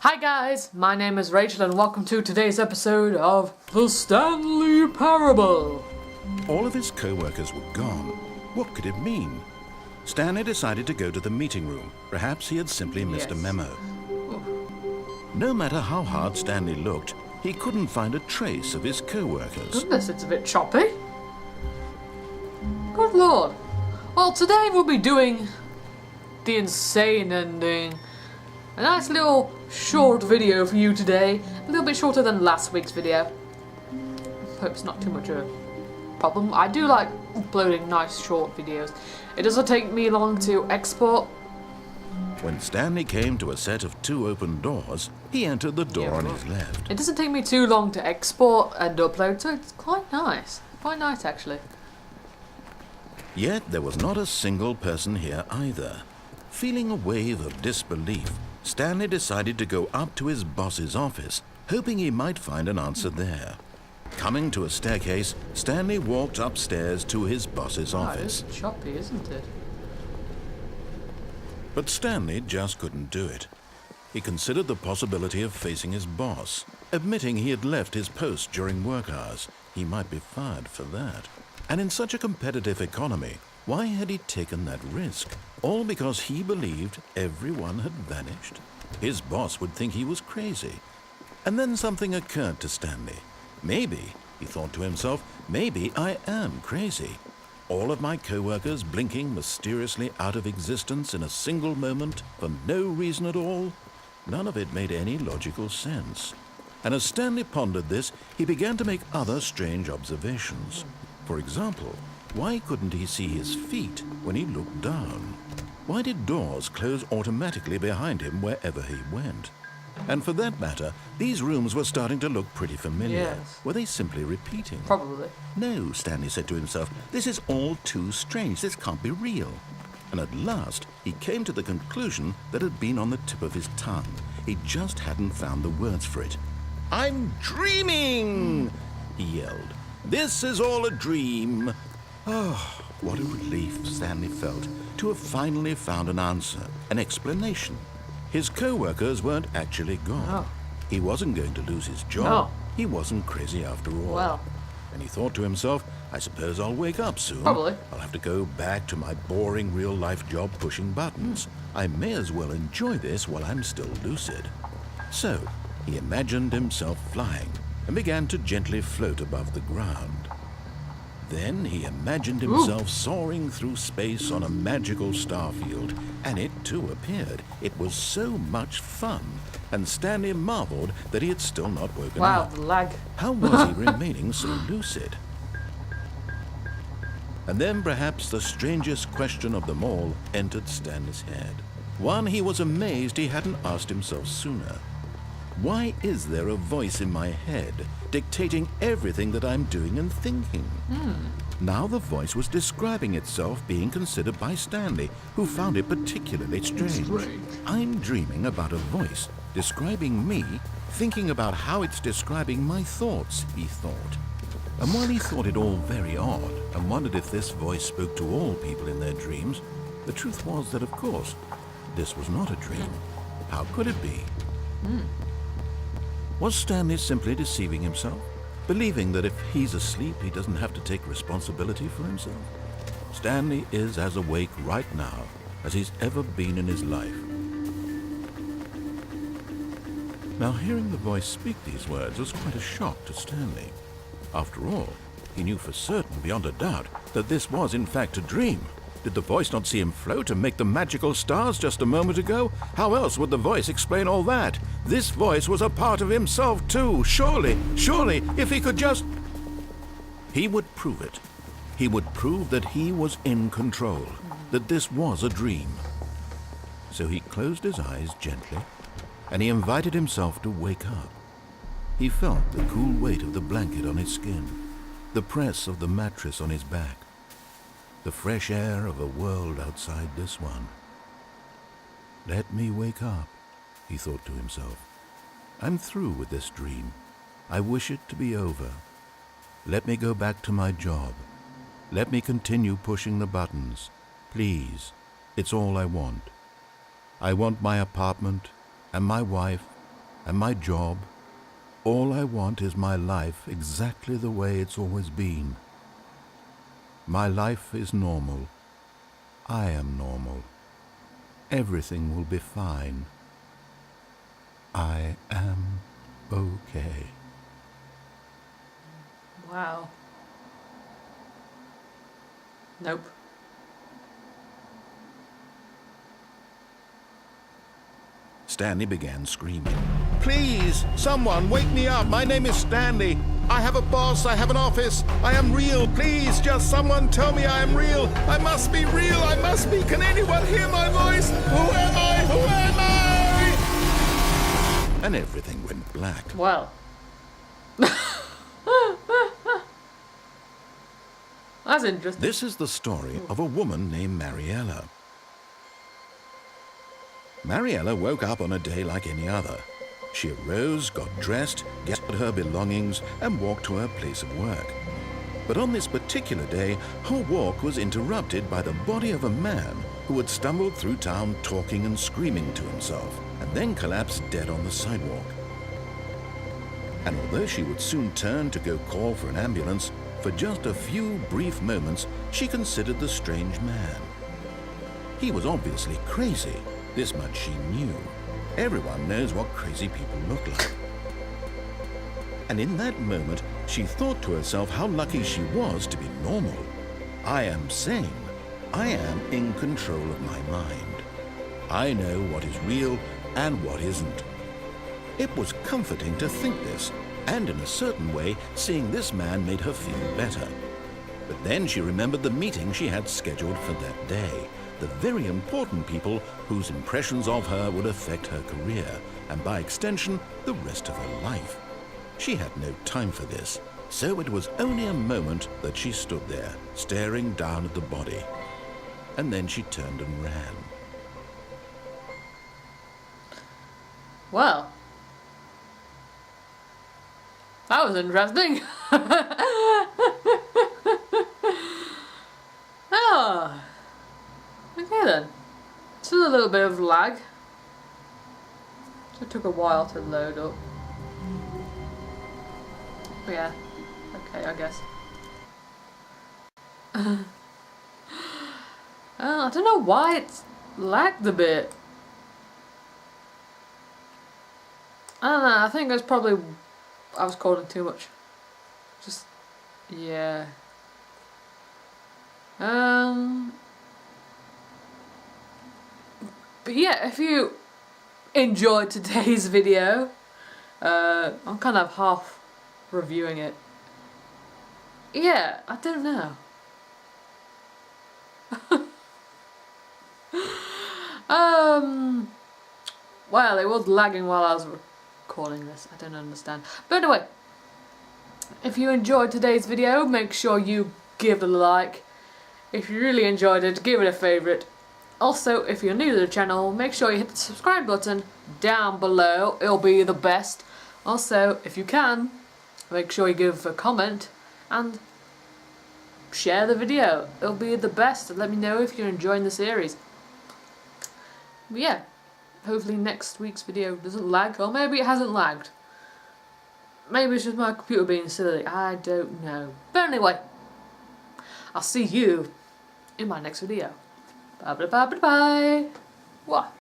Hi guys, my name is Rachel and welcome to today's episode of The Stanley Parable. All of his co-workers were gone. What could it mean? Stanley decided to go to the meeting room. Perhaps he had simply missed a memo. No matter how hard Stanley looked, he couldn't find a trace of his co-workers. Goodness, it's a bit choppy. Good lord. Well, today we'll be doing the insane ending. A nice little short video for you today. A little bit shorter than last week's video. Hope it's not too much of a problem. I do like uploading nice short videos. It doesn't take me long to export. When Stanley came to a set of 2 open doors, he entered the door on his left. It doesn't take me too long to export and upload, so it's quite nice. Quite nice, actually. Yet there was not a single person here either. Feeling a wave of disbelief, Stanley decided to go up to his boss's office, hoping he might find an answer there. Coming to a staircase, Stanley walked upstairs to his boss's office. It's choppy, isn't it? But Stanley just couldn't do it. He considered the possibility of facing his boss, admitting he had left his post during work hours. He might be fired for that. And in such a competitive economy, why had he taken that risk? All because he believed everyone had vanished? His boss would think he was crazy. And then something occurred to Stanley. Maybe, he thought to himself, maybe I am crazy. All of my co-workers blinking mysteriously out of existence in a single moment for no reason at all? None of it made any logical sense. And as Stanley pondered this, he began to make other strange observations. For example, why couldn't he see his feet when he looked down? Why did doors close automatically behind him wherever he went? And for that matter, these rooms were starting to look pretty familiar. Yes. Were they simply repeating? Probably. No, Stanley said to himself, this is all too strange. This can't be real. And at last, he came to the conclusion that had been on the tip of his tongue. He just hadn't found the words for it. "I'm dreaming!" he yelled. "This is all a dream." Oh, what a relief Stanley felt to have finally found an answer, an explanation. His co-workers weren't actually gone. No. He wasn't going to lose his job. No. He wasn't crazy after all. Well. And he thought to himself, I suppose I'll wake up soon. Probably. I'll have to go back to my boring real-life job pushing buttons. I may as well enjoy this while I'm still lucid. So, he imagined himself flying and began to gently float above the ground. Then he imagined himself soaring through space on a magical starfield, and it too appeared. It was so much fun, and Stanley marveled that he had still not woken Wow, up. the lag. How was he remaining so lucid? And then perhaps the strangest question of them all entered Stanley's head. One he was amazed he hadn't asked himself sooner. Why is there a voice in my head dictating everything that I'm doing and thinking? Now the voice was describing itself being considered by Stanley, who found it particularly strange. I'm dreaming about a voice describing me, thinking about how it's describing my thoughts, he thought. And while he thought it all very odd and wondered if this voice spoke to all people in their dreams, the truth was that, of course, this was not a dream. How could it be? Was Stanley simply deceiving himself, believing that if he's asleep, he doesn't have to take responsibility for himself? Stanley is as awake right now as he's ever been in his life. Now, hearing the voice speak these words was quite a shock to Stanley. After all, he knew for certain, beyond a doubt, that this was in fact a dream. Did the voice not see him float and make the magical stars just a moment ago? How else would the voice explain all that? This voice was a part of himself too. Surely, if he could just... He would prove it. He would prove that he was in control, that this was a dream. So he closed his eyes gently, and he invited himself to wake up. He felt the cool weight of the blanket on his skin, the press of the mattress on his back, the fresh air of a world outside this one. Let me wake up, he thought to himself. I'm through with this dream. I wish it to be over. Let me go back to my job. Let me continue pushing the buttons. Please, it's all I want. I want my apartment and my wife and my job. All I want is my life exactly the way it's always been. My life is normal. I am normal. Everything will be fine. I am okay. Wow. Nope. Stanley began screaming. Please, someone, wake me up. My name is Stanley. I have a boss. I have an office. I am real. Please, just someone tell me I am real. I must be real. I must be. Can anyone hear my voice? Who am I? Who am I? And everything went black. Well. That's interesting. This is the story of a woman named Mariella. Mariella woke up on a day like any other. She arose, got dressed, gathered her belongings, and walked to her place of work. But on this particular day, her walk was interrupted by the body of a man who had stumbled through town talking and screaming to himself, and then collapsed dead on the sidewalk. And although she would soon turn to go call for an ambulance, for just a few brief moments, she considered the strange man. He was obviously crazy. This much she knew. Everyone knows what crazy people look like. And in that moment, she thought to herself how lucky she was to be normal. I am sane. I am in control of my mind. I know what is real and what isn't. It was comforting to think this, and in a certain way, seeing this man made her feel better. But then she remembered the meeting she had scheduled for that day. The very important people whose impressions of her would affect her career, and by extension, the rest of her life. She had no time for this, so it was only a moment that she stood there, staring down at the body. And then she turned and ran. Well. That was interesting. Oh. Okay then. Still a little bit of lag. It took a while to load up. But yeah. Okay, I guess. I don't know why it's lagged a bit. I don't know, I think it's probably I was calling too much. Just yeah. But yeah, if you enjoyed today's video, I'm kind of half reviewing it. Yeah, I don't know. Well, it was lagging while I was recording this. I don't understand. But anyway, if you enjoyed today's video, make sure you give it a like. If you really enjoyed it, give it a favourite. Also, if you're new to the channel, make sure you hit the subscribe button down below. It'll be the best. Also, if you can, make sure you give a comment and share the video. It'll be the best. Let me know if you're enjoying the series. But yeah, hopefully next week's video doesn't lag, or maybe it hasn't lagged. Maybe it's just my computer being silly. I don't know. But anyway, I'll see you in my next video. Bye bye bye bye bye. What?